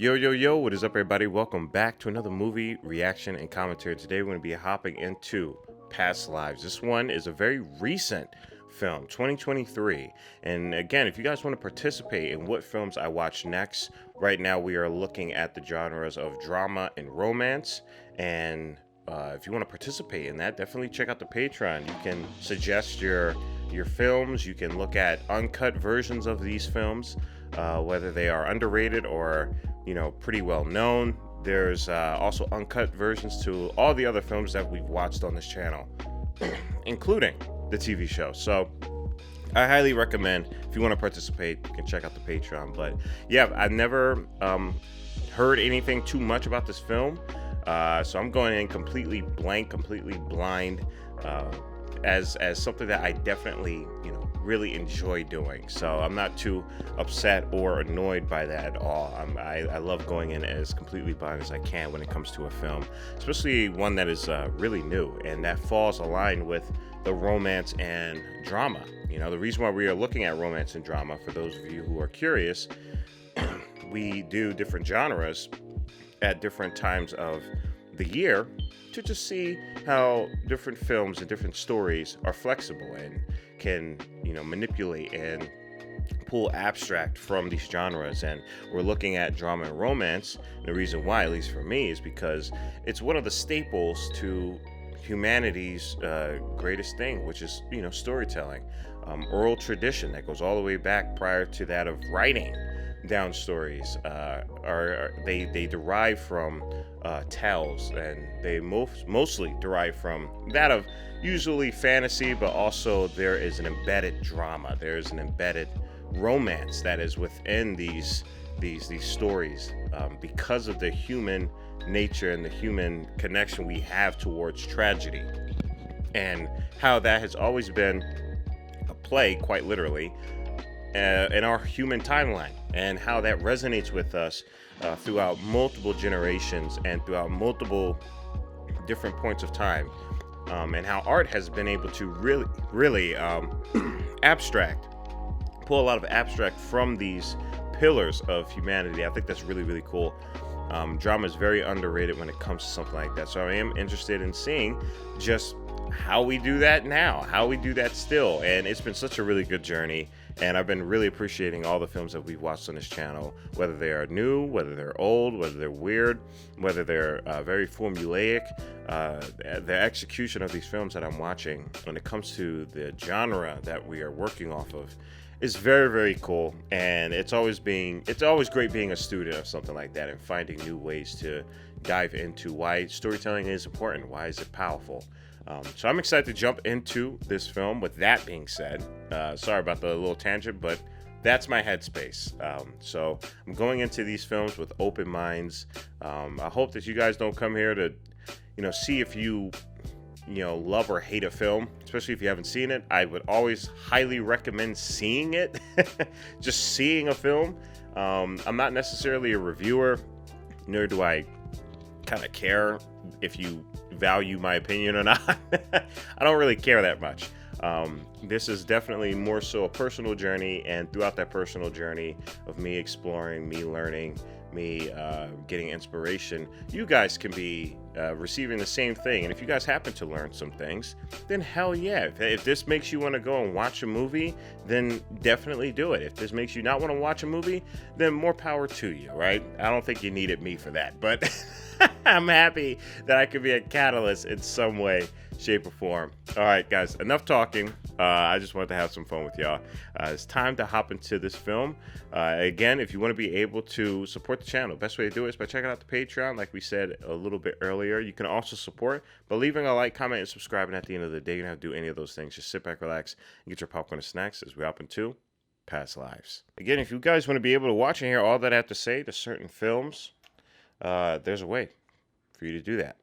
Yo, yo, yo, what is up, everybody? Welcome back to another movie reaction and commentary. Today, we're going to be hopping into Past Lives. This one is a very recent film, 2023. And again, if you guys want to participate in what films I watch next, right now we are looking at the genres of drama and romance. And if you want to participate in that, definitely check out the Patreon. You can suggest your films. You can look at uncut versions of these films, whether they are underrated or pretty well known. There's also uncut versions to all the other films that we've watched on this channel, including the TV show. So I highly recommend, if you want to participate, you can check out the Patreon. But yeah, I've never heard anything too much about this film, so I'm going in completely blank, completely blind, as something that I definitely really enjoy doing. So I'm not too upset or annoyed by that at all. I love going in as completely blind as I can when it comes to a film, especially one that is really new and that falls aligned with the romance and drama. The reason why we are looking at romance and drama, for those of you who are curious, we do different genres at different times of the year to just see how different films and different stories are flexible and can manipulate and pull abstract from these genres. And we're looking at drama and romance. And the reason why, at least for me, is because it's one of the staples to humanity's greatest thing, which is storytelling, oral tradition that goes all the way back prior to that of writing down stories. They derive from tales, and they mostly derive from that of usually fantasy, but also there is an embedded drama. There's an embedded romance that is within these stories, because of the human nature and the human connection we have towards tragedy, and how that has always been a play, quite literally, in our human timeline, and how that resonates with us throughout multiple generations and throughout multiple different points of time, and how art has been able to really pull a lot of abstract from these pillars of humanity. I think that's really, really cool. Drama is very underrated when it comes to something like that. So I am interested in seeing just how we do that now, how we do that still. And it's been such a really good journey. And I've been really appreciating all the films that we've watched on this channel, whether they are new, whether they're old, whether they're weird, whether they're very formulaic. The execution of these films that I'm watching when it comes to the genre that we are working off of is very, very cool. And it's always great being a student of something like that and finding new ways to dive into why storytelling is important, why is it powerful. So I'm excited to jump into this film. With that being said, sorry about the little tangent, but that's my headspace. So I'm going into these films with open minds. I hope that you guys don't come here to, see if you love or hate a film, especially if you haven't seen it. I would always highly recommend seeing it, just seeing a film. I'm not necessarily a reviewer, nor do I kind of care if you value my opinion or not. I don't really care that much. This is definitely more so a personal journey, and throughout that personal journey of me exploring, me learning, me getting inspiration, you guys can be receiving the same thing. And if you guys happen to learn some things, then hell yeah. If this makes you want to go and watch a movie, then definitely do it. If this makes you not want to watch a movie, then more power to you, right? I don't think you needed me for that, but I'm happy that I could be a catalyst in some way, shape, or form. All right, guys, enough talking. I just wanted to have some fun with y'all. It's time to hop into this film. Again, if you want to be able to support the channel, best way to do it is by checking out the Patreon, like we said a little bit earlier. You can also support by leaving a like, comment, and subscribing. At the end of the day, you don't have to do any of those things. Just sit back, relax, and get your popcorn and snacks as we hop into Past Lives. Again, if you guys want to be able to watch and hear all that I have to say to certain films, there's a way for you to do that.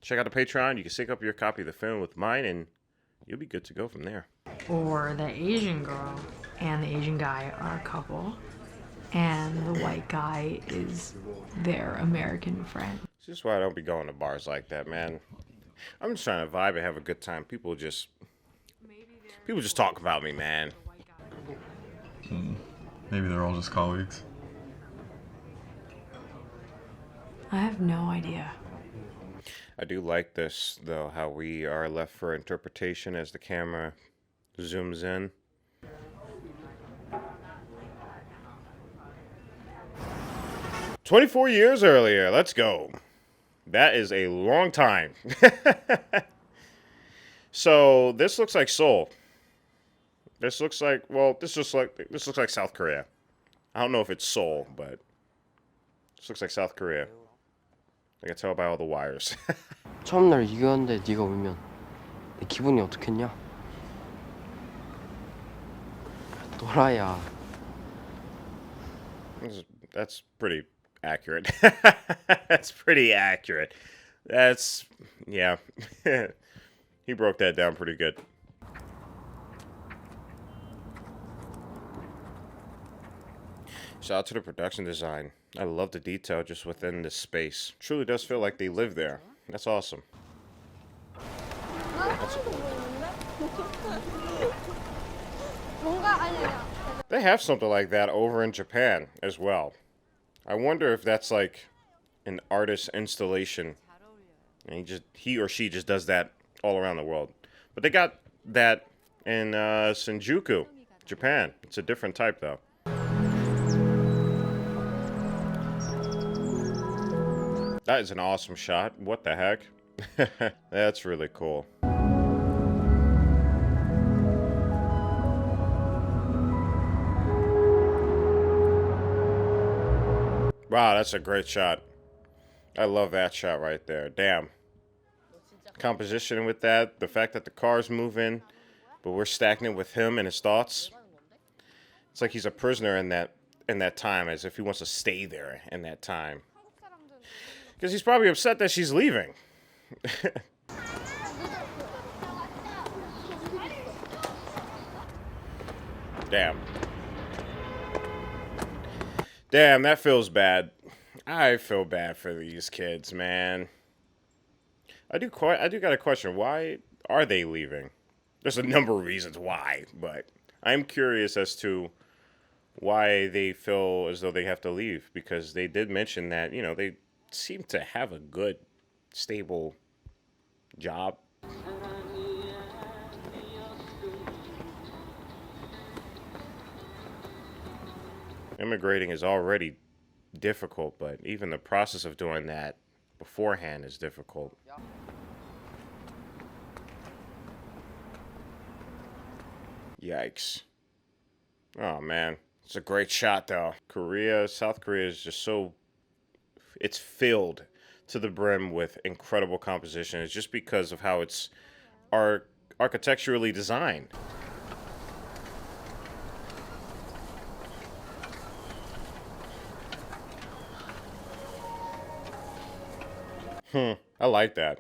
Check out the Patreon. You can sync up your copy of the film with mine, and you'll be good to go from there. Or the Asian girl and the Asian guy are a couple, and the white guy is their American friend. This is why I don't be going to bars like that, man. I'm just trying to vibe and have a good time. People just talk about me, man. Maybe they're all just colleagues. I have no idea. I do like this, though, how we are left for interpretation as the camera zooms in. "24 years earlier. Let's go." That is a long time. So this looks like Seoul. This looks like, well, this looks like South Korea. I don't know if it's Seoul, but this looks like South Korea. I can tell by all the wires. 처음 날 이겼는데 네가 울면 내 기분이 어떻겠냐? 또라이야. That's pretty accurate. That's pretty accurate. That's, yeah. He broke that down pretty good. Shout out to the production design. I love the detail just within this space. Truly does feel like they live there. That's awesome. They have something like that over in Japan as well. I wonder if that's like an artist installation, and he or she just does that all around the world. But they got that in Shinjuku, Japan. It's a different type though. That is an awesome shot. What the heck? That's really cool. Wow, that's a great shot. I love that shot right there. Damn. Composition with that, the fact that the car's moving, but we're stagnant with him and his thoughts. It's like he's a prisoner in that time, as if he wants to stay there in that time. Because he's probably upset that she's leaving. Damn. Damn, that feels bad. I feel bad for these kids, man. I do got a question. Why are they leaving? There's a number of reasons why, but I'm curious as to why they feel as though they have to leave, because they did mention that, you know, they seem to have a good, stable job. Immigrating is already difficult, but even the process of doing that beforehand is difficult. Yikes. Oh man, it's a great shot though. South Korea is just so, it's filled to the brim with incredible composition. It's just because of how it's architecturally designed. I like that.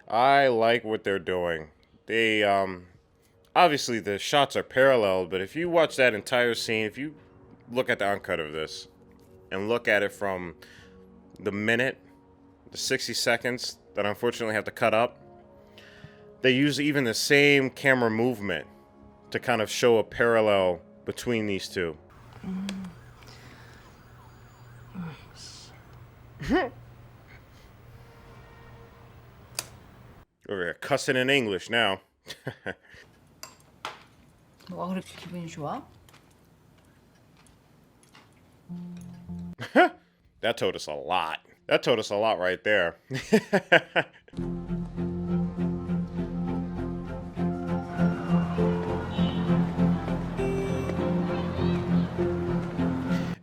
I like what they're doing. They, obviously the shots are parallel, but if you watch that entire scene, if you look at the uncut of this and look at it from the minute, the 60 seconds that I unfortunately have to cut up, they use even the same camera movement to kind of show a parallel between these two. Over here cussing in English now. 뭐가 그렇게 기분이 좋아? That told us a lot. That told us a lot right there.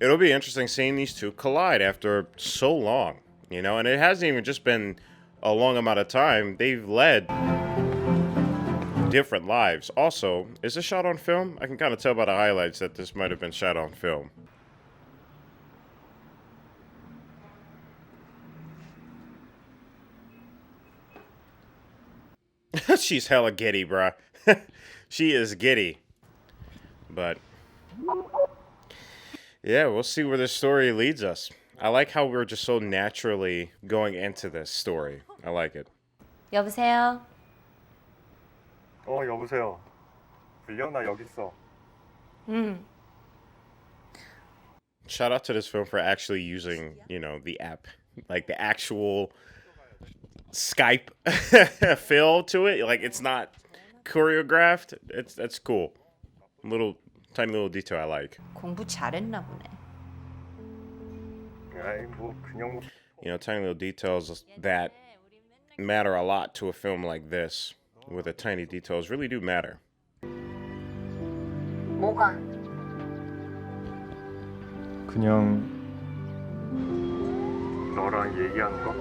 It'll be interesting seeing these two collide after so long, you know, and it hasn't even just been a long amount of time. They've led different lives. Also, is this shot on film? I can kind of tell by the highlights that this might have been shot on film. She's hella giddy, bruh. She is giddy. But yeah, we'll see where this story leads us. I like how we're just so naturally going into this story. I like it. 여보세요? 여보세요. 빌려? 나 여기 있어. Shout out to this film for actually using, you know, the app like the actual Skype feel to it. Like it's not choreographed. That's cool. Little tiny little detail I like. 공부 잘했나 보네. 아이 뭐 그냥 You know, tiny little details that matter a lot to a film like this, where the tiny details really do matter. 뭐가? 그냥 너랑 얘기하는 거?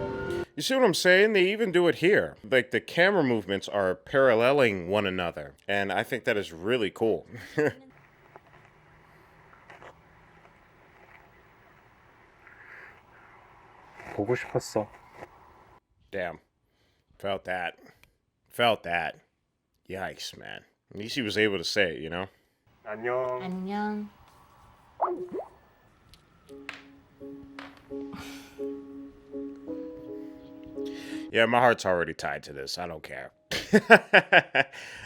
You see what I'm saying? They even do it here. Like the camera movements are paralleling one another, and I think that is really cool. 보고 싶었어. Damn. Felt that. Felt that. Yikes, man. At least he was able to say it, you know? 안녕. 안녕. Yeah, my heart's already tied to this. I don't care.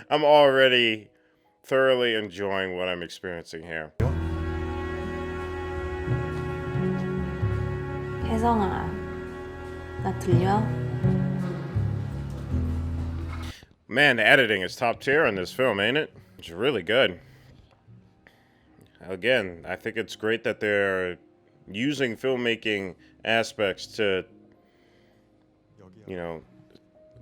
I'm already thoroughly enjoying what I'm experiencing here. 혜성아, 나 들려? Man, the editing is top tier in this film, ain't it? It's really good. Again, I think it's great that they're using filmmaking aspects to, you know,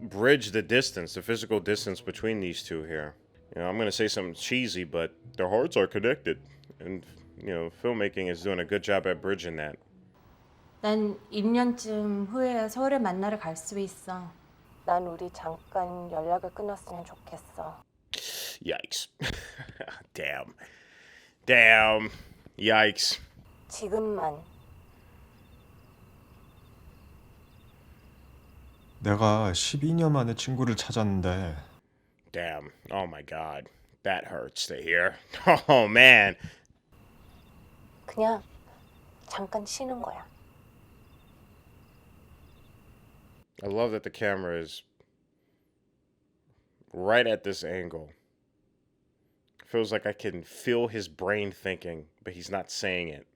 bridge the distance, the physical distance between these two here. You know, I'm going to say something cheesy, but their hearts are connected. And, you know, filmmaking is doing a good job at bridging that. 난 1년쯤 후에 서울에 만나러 갈 수 있어. 난 우리 잠깐 연락을 끊었으면 좋겠어. Yikes. Damn. Damn. Yikes. 지금만. 내가 12년 만에 친구를 찾았는데 Damn. Oh my God. That hurts to hear. Oh man. 그냥 잠깐 쉬는 거야. I love that the camera is right at this angle. Feels like I can feel his brain thinking, but he's not saying it.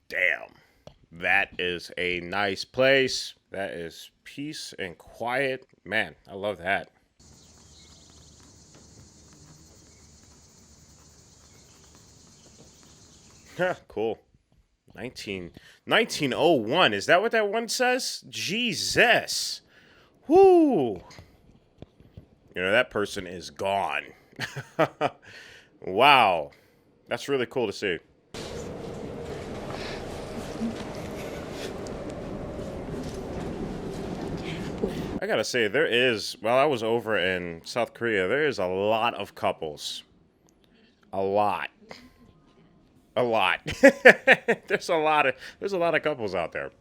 Damn. That is a nice place. That is peace and quiet. Man, I love that. Cool. 1901. Is that what that one says? Jesus. Whoo. You know, that person is gone. Wow. That's really cool to see. I gotta say, there is, while I was over in South Korea, there is a lot of couples. A lot. A lot. There's a lot of couples out there.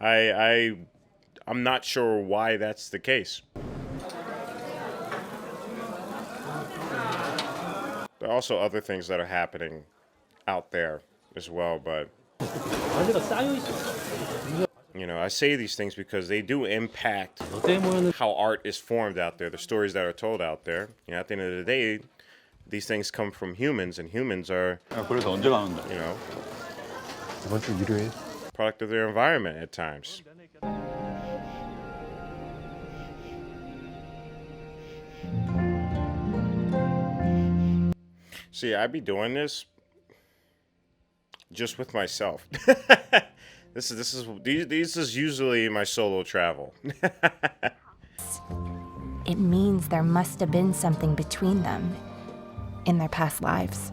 I'm not sure why that's the case. There are also other things that are happening out there as well, but you know, I say these things because they do impact how art is formed out there, the stories that are told out there. You know, at the end of the day, these things come from humans, and humans are, 그래서 언제 가는데? you know, 이번 주 일요일 product of their environment at times. See, I be doing this just with myself. This is usually my solo travel. It means there must have been something between them in their past lives.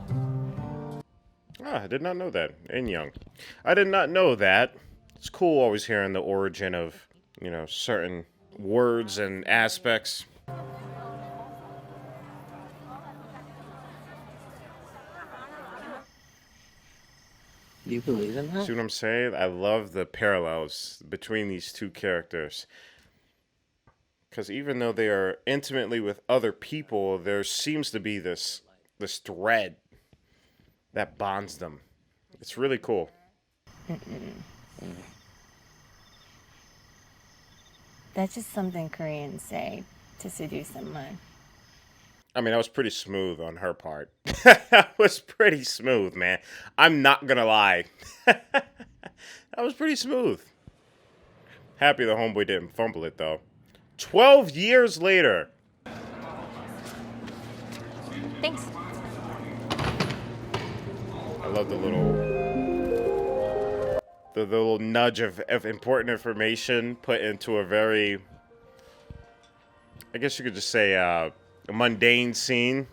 I did not know that. And young. I did not know that. It's cool always hearing the origin of, you know, certain words and aspects. Do you believe in that? See what I'm saying? I love the parallels between these two characters. Because even though they are intimately with other people, there seems to be this thread that bonds them. It's really cool. That's just something Koreans say to seduce someone. I mean, that was pretty smooth on her part. That was pretty smooth, man. I'm not gonna lie. That was pretty smooth. Happy the homeboy didn't fumble it, though. 12 years later. Thanks. I love the little nudge of important information put into a very, I guess you could just say, a mundane scene.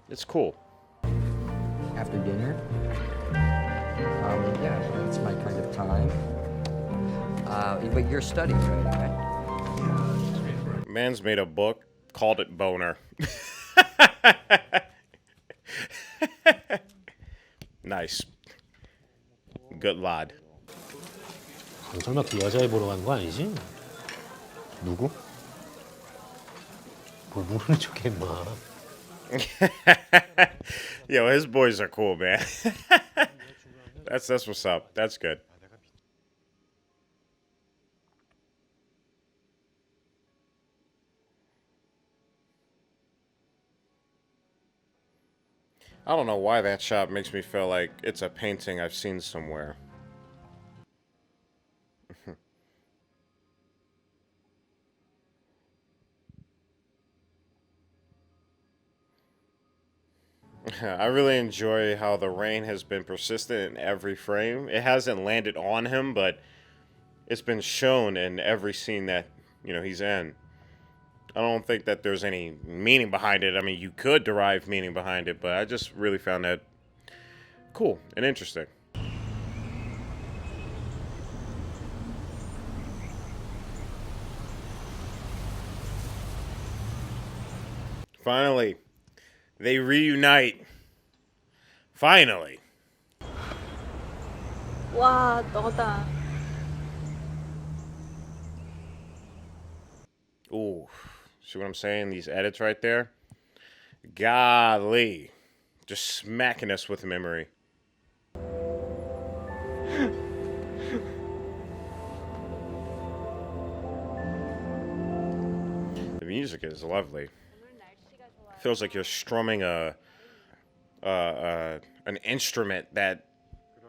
It's cool. After dinner? Yeah, that's my kind of time. But you're studying, right? Man's made a book, called it Boner. Nice. Good lad. 설마 그 여자애 보러 간 거 아니지? 누구? 뭘 모르는 척해 임마. Yo, his boys are cool, man. That's what's up. That's good. I don't know why that shot makes me feel like it's a painting I've seen somewhere. I really enjoy how the rain has been persistent in every frame. It hasn't landed on him, but it's been shown in every scene that, he's in. I don't think that there's any meaning behind it. I mean, you could derive meaning behind it, but I just really found that cool and interesting. Finally, they reunite. Finally. 와, 너다. Ooh, see what I'm saying? These edits right there. Golly. Just smacking us with memory. The music is lovely. Feels like you're strumming an instrument that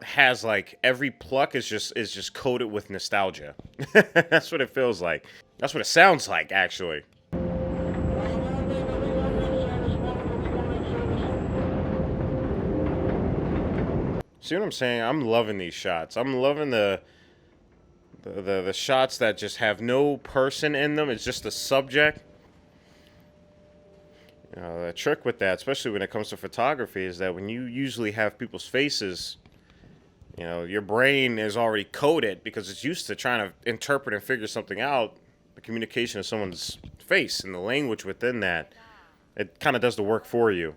has like every pluck is just coated with nostalgia. That's what it feels like. That's what it sounds like, actually. See what I'm saying? I'm loving these shots. I'm loving the shots that just have no person in them. It's just a subject. The trick with that, especially when it comes to photography, is that when you usually have people's faces, your brain is already coded because it's used to trying to interpret and figure something out. The communication of someone's face and the language within that, it kind of does the work for you.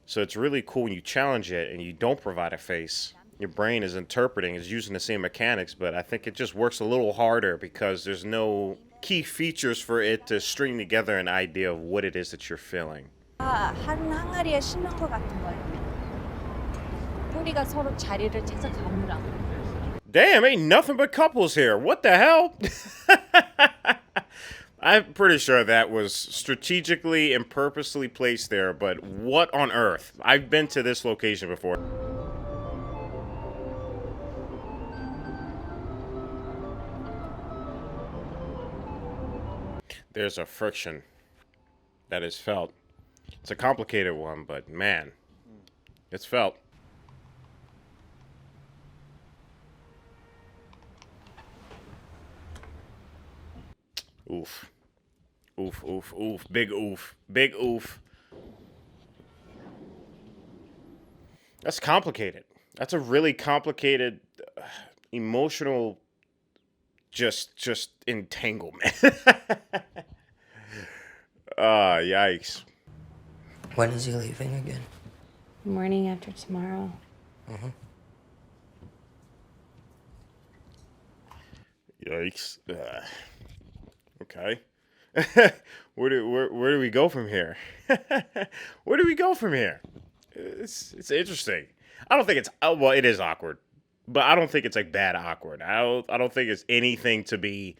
So it's really cool when you challenge it and you don't provide a face. Your brain is interpreting, is using the same mechanics, but I think it just works a little harder because there's no key features for it to string together an idea of what it is that you're feeling. 한 항아리에 심는 것 같은 거예요. 뿌리가 서로 자리를 찾아가느라. Damn, ain't nothing but couples here. What the hell? I'm pretty sure that was strategically and purposely placed there, but what on earth? I've been to this location before. There's a friction that is felt. It's a complicated one, but man, it's felt. Oof. Oof, oof, oof. Big oof. Big oof. That's complicated. That's a really complicated, emotional, just entanglement. Yikes. When is he leaving again? Morning after tomorrow. Yikes. Okay. Where do we go from here? Where do we go from here? It's interesting. I don't think it's well, it is awkward, but I don't think it's like bad awkward. I don't think it's anything to be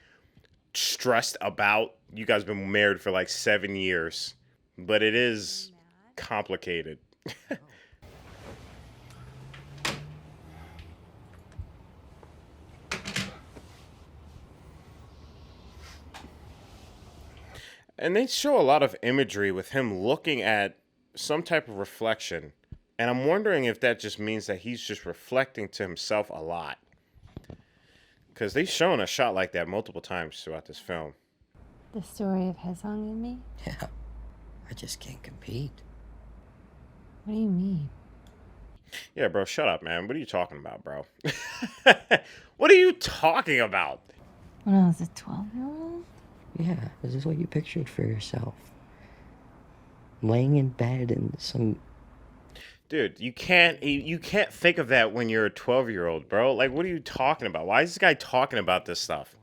stressed about. You guys been married for like 7 years. but it is complicated. And they show a lot of imagery with him looking at some type of reflection. And I'm wondering if that just means that he's just reflecting to himself a lot. Because they've shown a shot like that multiple times throughout this film. The story of Haesung and me? Yeah. I just can't compete. What do you mean? Yeah, bro, shut up, man. What are you talking about, bro? What are you talking about? When I was a 12-year-old? Yeah, this is what you pictured for yourself. Laying in bed and some... Dude, you can't think of that when you're a 12-year-old, bro. Like, what are you talking about? Why is this guy talking about this stuff?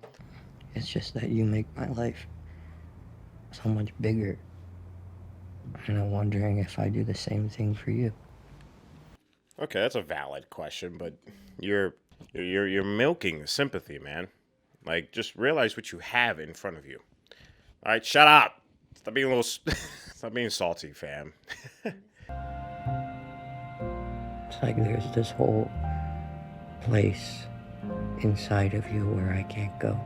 It's just that you make my life so much bigger. And I'm wondering if I do the same thing for you. Okay, that's a valid question, but you're milking sympathy, man. Like, just realize what you have in front of you. All right, shut up. Stop being a little, stop being salty, fam. It's like there's this whole place inside of you where I can't go.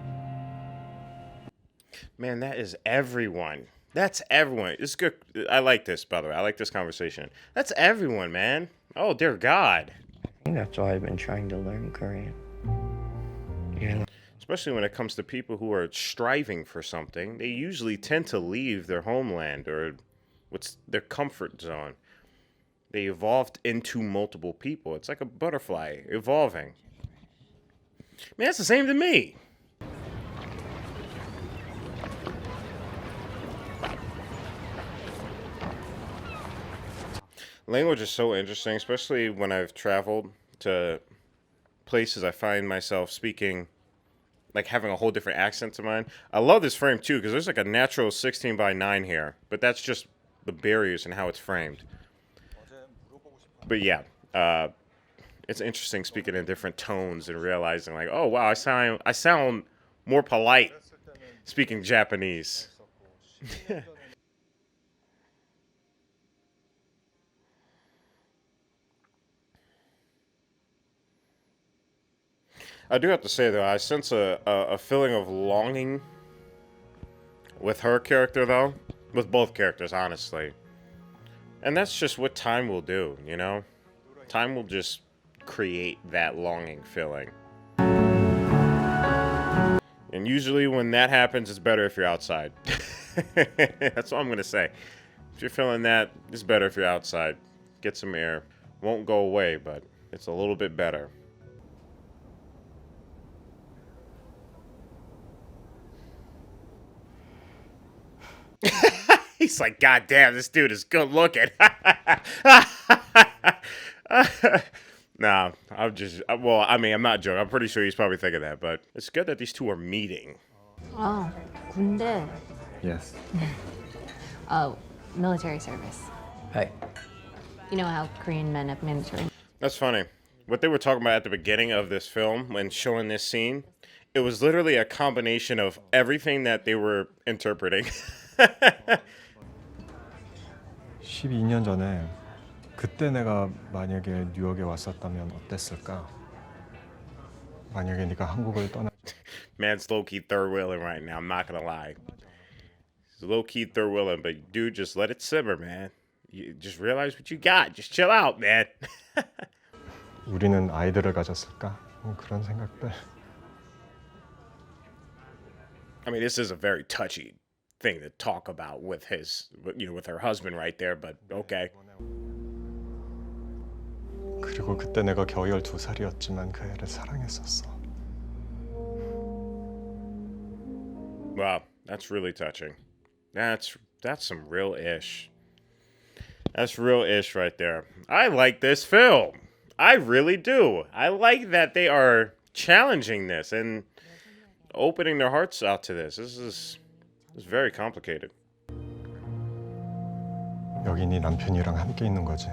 Man, that is everyone. That's everyone. It's good. I like this, by the way. I like this conversation. That's everyone, man. Oh, dear God. I think that's why I've been trying to learn Korean. Yeah. Especially when it comes to people who are striving for something, they usually tend to leave their homeland or what's their comfort zone. They evolved into multiple people. It's like a butterfly evolving. Man, that's the same to me. Language is so interesting, especially when I've traveled to places I find myself speaking, like having a whole different accent to mine. I love this frame too, because there's like a natural 16:9 here, but that's just the barriers and how it's framed. But yeah, it's interesting speaking in different tones and realizing like, oh wow, I sound more polite speaking Japanese. I do have to say though, I sense a feeling of longing with her character though, with both characters honestly. And that's just what time will do, you know? Time will just create that longing feeling. And usually when that happens, it's better if you're outside. That's what I'm going to say. If you're feeling that, it's better if you're outside. Get some air. Won't go away, but it's a little bit better. He's like, God damn, this dude is good looking. Nah, I'm not joking. I'm pretty sure he's probably thinking that, but it's good that these two are meeting. Oh, 군대. Yes. Oh, military service. Hey. You know how Korean men have mandatory. That's funny. What they were talking about at the beginning of this film when showing this scene, it was literally a combination of everything that they were interpreting. 12년 전에 그때 내가 만약에 뉴욕에 왔었다면 어땠을까? 만약에 네가 한국을 떠나 Man's low-key third-wheeling right now, I'm not gonna lie. He's low-key third-wheeling, but dude, just let it simmer, man. You just realize what you got. Just chill out, man. 우리는 아이들을 가졌을까? 그런 생각들. I mean, this is a very touchy thing to talk about with with her husband right there, but okay. 그리고 그때 내가 겨우 12살이었지만 그 애를 사랑했었어. Wow, that's really touching. That's some real ish. That's real ish right there. I like this film. I really do. I like that they are challenging this and opening their hearts out to this. This is very complicated. 여기 네 남편이랑 함께 있는 거지.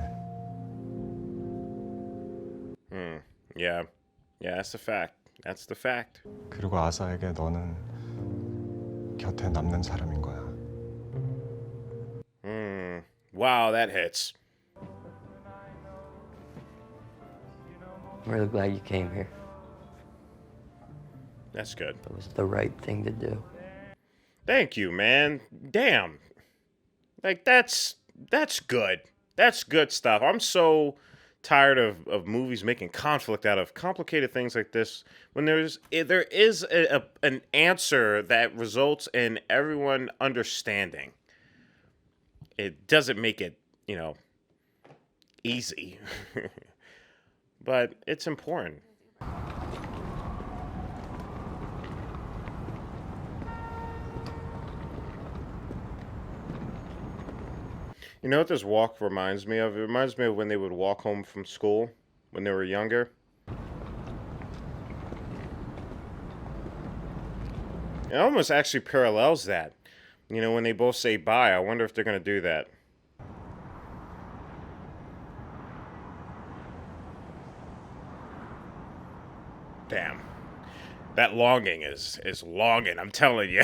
Yeah, that's the fact. That's the fact. 그리고 아사에게 너는 곁에 남는 사람인 거야. Wow, that hits. I'm really glad you came here. That's good. It was the right thing to do. Thank you, man. Damn. Like, that's good. That's good stuff. I'm so tired of movies making conflict out of complicated things like this when there is an answer that results in everyone understanding. It doesn't make it, easy. But it's important. You know what this walk reminds me of? It reminds me of when they would walk home from school when they were younger. It almost actually parallels that. When they both say bye, I wonder if they're going to do that. Damn. That longing is longing, I'm telling you.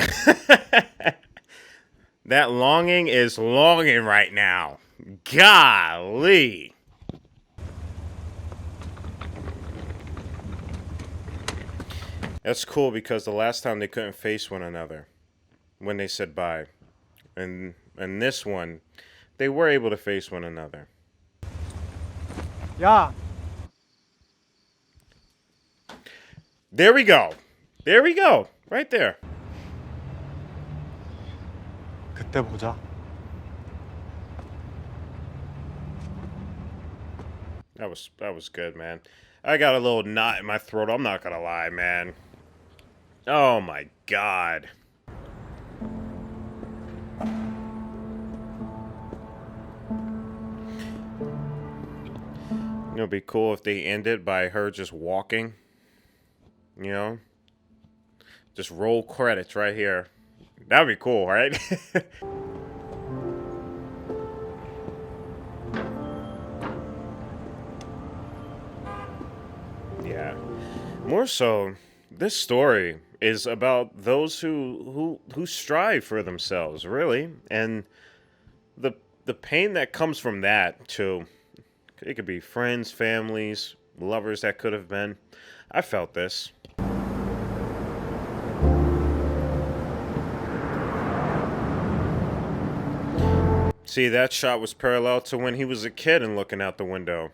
That longing is longing right now. Golly. That's cool because the last time they couldn't face one another when they said bye. And this one, they were able to face one another. 야! There we go. There we go. Right there. 그때 보자. That was good, man. I got a little knot in my throat. I'm not gonna lie, man. Oh my god. It'd be cool if they ended by her just walking. Just roll credits right here. That'd be cool, right? Yeah. More so, this story is about those who strive for themselves, really, and the pain that comes from that too. It could be friends, families, lovers that could have been. I felt this. See, that shot was parallel to when he was a kid and looking out the window.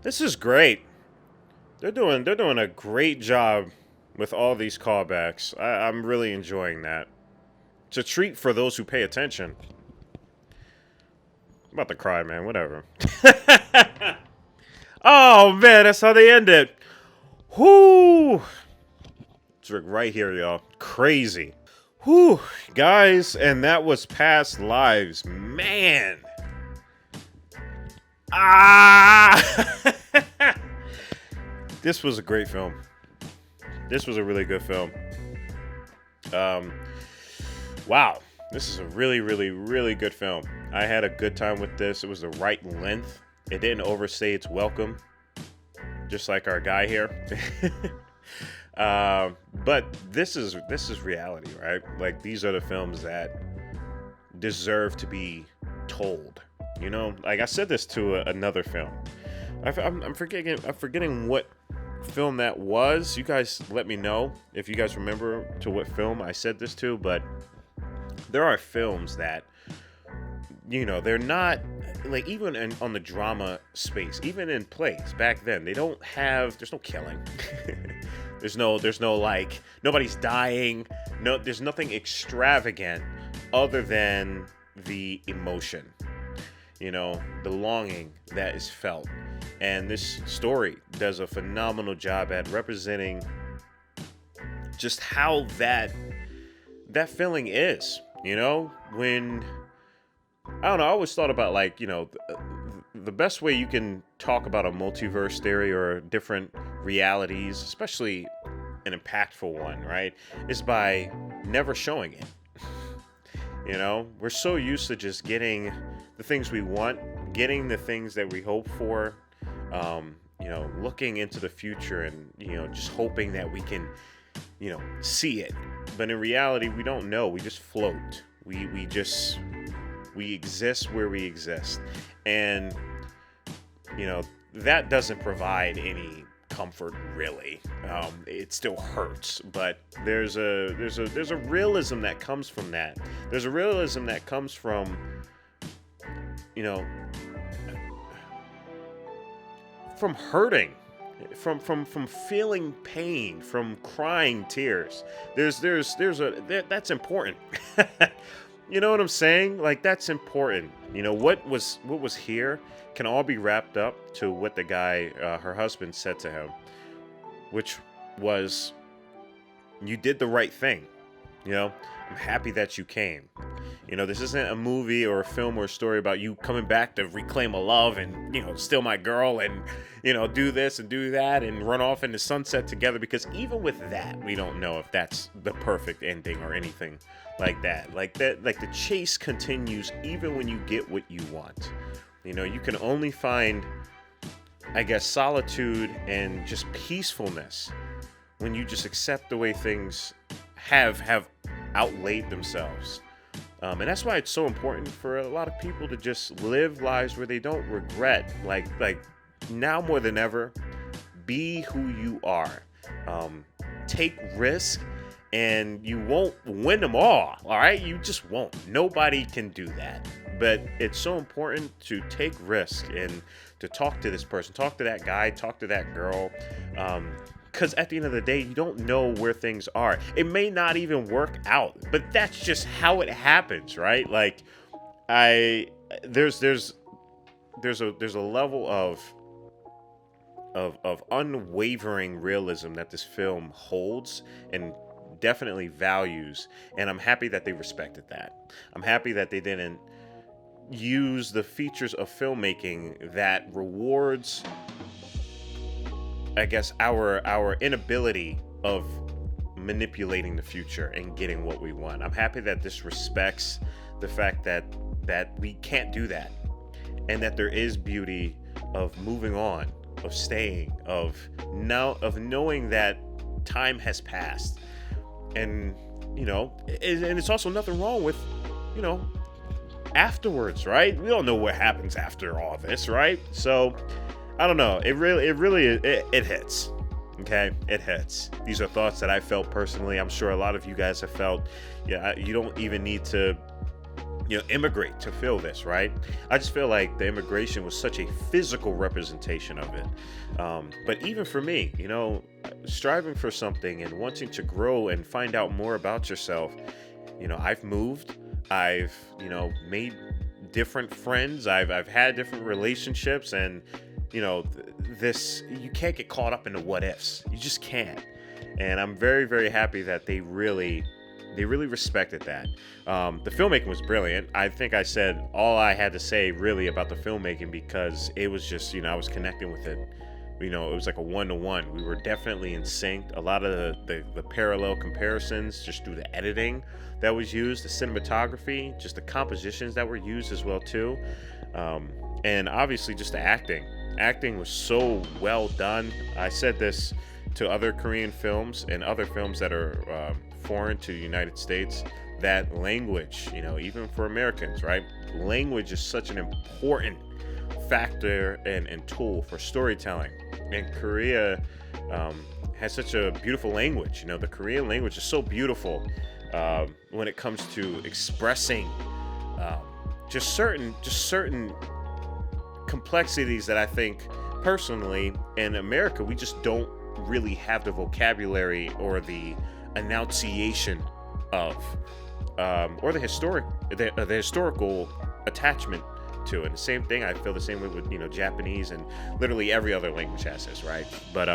This is great. They're doing a great job with all these callbacks. I'm really enjoying that. It's a treat for those who pay attention. I'm about to cry, man. Whatever. Oh, man, that's how they end it. Whoo! It's right here, y'all. Crazy. Whew, guys, and that was Past Lives. Man. Ah! This was a great film. This was a really good film. Wow. This is a really, really, really good film. I had a good time with this. It was the right length. It didn't overstay its welcome. Just like our guy here. But this is reality, right? Like, these are the films that deserve to be told. Like I said this to another film. I'm forgetting what film that was. You guys let me know if you guys remember to what film I said this to. But there are films that, they're not like, even on the drama space, even in plays back then, there's no killing. There's no like, nobody's dying. No, there's nothing extravagant other than the emotion, the longing that is felt. And this story does a phenomenal job at representing just how that feeling is, when, I don't know, I always thought about, like, the best way you can talk about a multiverse theory or different realities, especially an impactful one, right, is by never showing it. We're so used to just getting the things we want, getting the things that we hope for, looking into the future and, just hoping that we can, see it. But in reality, we don't know. We just float. We just we exist where we exist. And, that doesn't provide any comfort, really. It still hurts, but there's a realism that comes from that. There's a realism that comes from, from hurting, from feeling pain, from crying tears. That's important. You know what I'm saying? Like, that's important. What was here can all be wrapped up to what the guy, her husband, said to him, which was, "You did the right thing. I'm happy that you came." This isn't a movie or a film or a story about you coming back to reclaim a love and, steal my girl and, do this and do that and run off into sunset together, because even with that, we don't know if that's the perfect ending or anything like that. Like the chase continues even when you get what you want. You can only find, I guess, solitude and just peacefulness when you just accept the way things have outlaid themselves. And that's why it's so important for a lot of people to just live lives where they don't regret. Like now more than ever, be who you are. Take risk, and you won't win them all right? You just won't. Nobody can do that. But it's so important to take risk and to talk to this person, talk to that guy, talk to that girl. Because at the end of the day, you don't know where things are. It may not even work out, but that's just how it happens, right? Like, there's a level of unwavering realism that this film holds and definitely values, and I'm happy that they respected that. I'm happy that they didn't use the features of filmmaking that rewards, I guess, our inability of manipulating the future and getting what we want. I'm happy that this respects the fact that we can't do that, and that there is beauty of moving on, of staying, of knowing that time has passed, and and it's also nothing wrong with afterwards, right? We don't know what happens after all this, right? So I don't know. It really hits. Okay, it hits. These are thoughts that I felt personally. I'm sure a lot of you guys have felt. Yeah, you don't even need to, immigrate to feel this, right? I just feel like the immigration was such a physical representation of it. But even for me, striving for something and wanting to grow and find out more about yourself, I've moved. I've, made different friends. I've had different relationships, and this, you can't get caught up in the what ifs. You just can't. And I'm very, very happy that they really respected that. The filmmaking was brilliant. I think I said all I had to say really about the filmmaking, because it was just, I was connecting with it. It was like a 1-to-1. We were definitely in sync. A lot of the parallel comparisons just through the editing that was used, the cinematography, just the compositions that were used as well too. And obviously just the acting. Acting was so well done. I said this to other Korean films and other films that are foreign to the United States, that language, even for Americans, right? Language is such an important factor and tool for storytelling. And Korea has such a beautiful language. The Korean language is so beautiful when it comes to expressing just certain complexities that I think personally in America we just don't really have the vocabulary or the enunciation of, or the historical attachment to it. The same thing, I feel the same way with Japanese, and literally every other language has this, right? But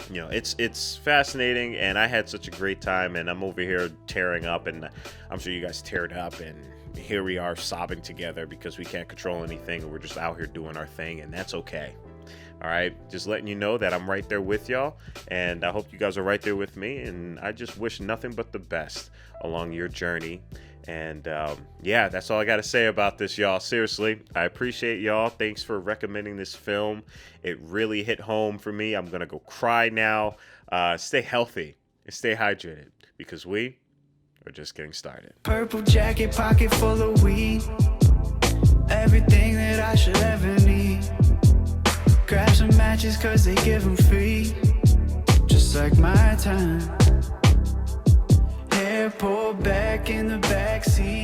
it's fascinating, and I had such a great time, and I'm over here tearing up, and I'm sure you guys teared up, and here we are sobbing together because we can't control anything, and we're just out here doing our thing, and that's okay. All right, just letting you know that I'm right there with y'all, and I hope you guys are right there with me, and I just wish nothing but the best along your journey. And yeah, that's all I got to say about this, y'all. Seriously, I appreciate y'all. Thanks for recommending this film. It really hit home for me. I'm going to go cry now. Stay healthy and stay hydrated, because we We're just getting started. Purple jacket, pocket full of weed. Everything that I should ever need. Grab some matches cause they give them free. Just like my time. Hair pulled back in the backseat.